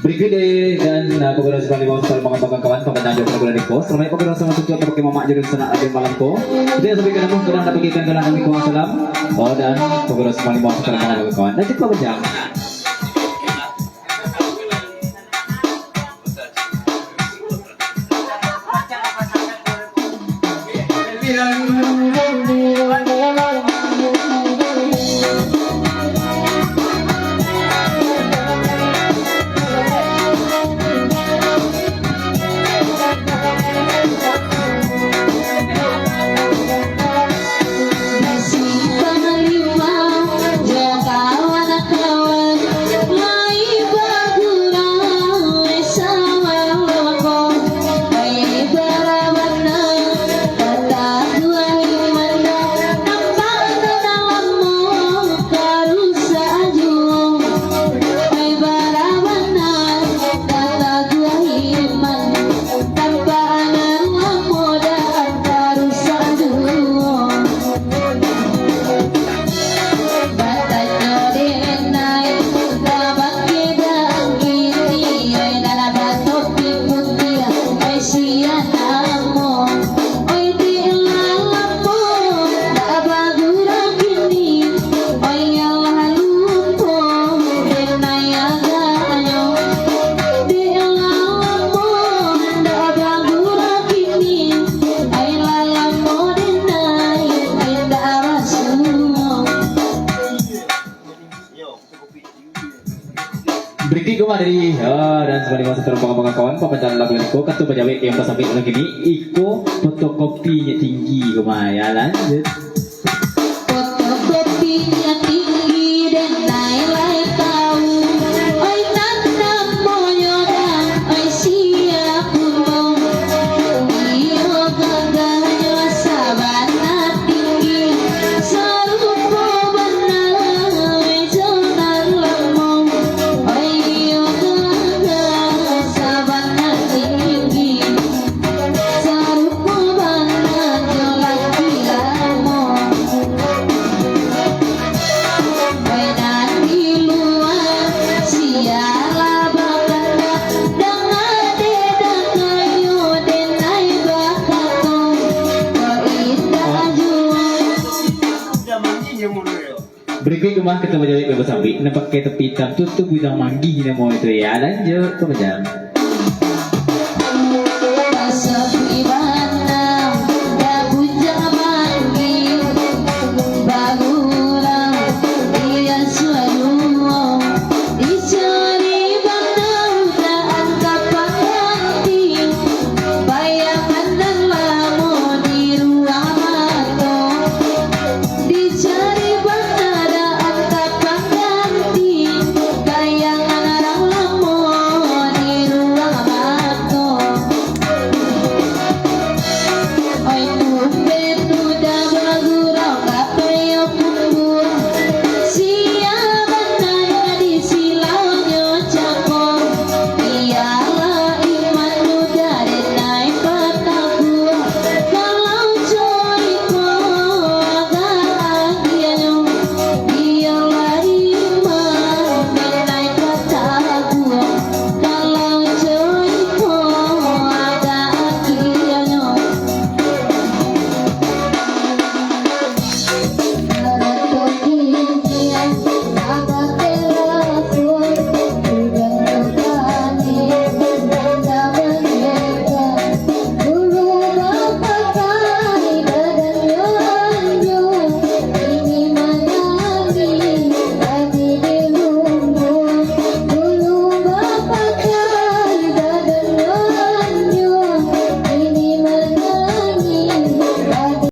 Berikut dan pengurus Bali Bawang Sal mengembangkan kawan pembacaan jawab bulan di pos. Ramai pengurus sama tujuan terpakai mamak jadi sana ada malam ko. Dia sampai ke namun sedang dapat kita dengan kami kawan salam. Oh dan pengurus Bali Bawang Sal mengembangkan kawan. Dan cepat berjam. Berikut dari dan sebagai masa terbang kawan pembacaan lagu Iko katu bajawek yang pas sampai lagi ini Iko fotokopinya tinggi ya lanjut fotokopinya tinggi dan nilai tahu oi tanam moyoga oi siap umum iyo gagahnya sabana tinggi sarupo benar mejonan lemong oi iyo gagah sabana tinggi sarupo benar jolaki lamong Medan di luar siala bakanda dangade dangayo denai bakatong ko indah juang. Berikut kemah kita bajawek bebas sampai nampak ke tepi hitam tutup bidang manggi mau itu ya lanjut pembacaan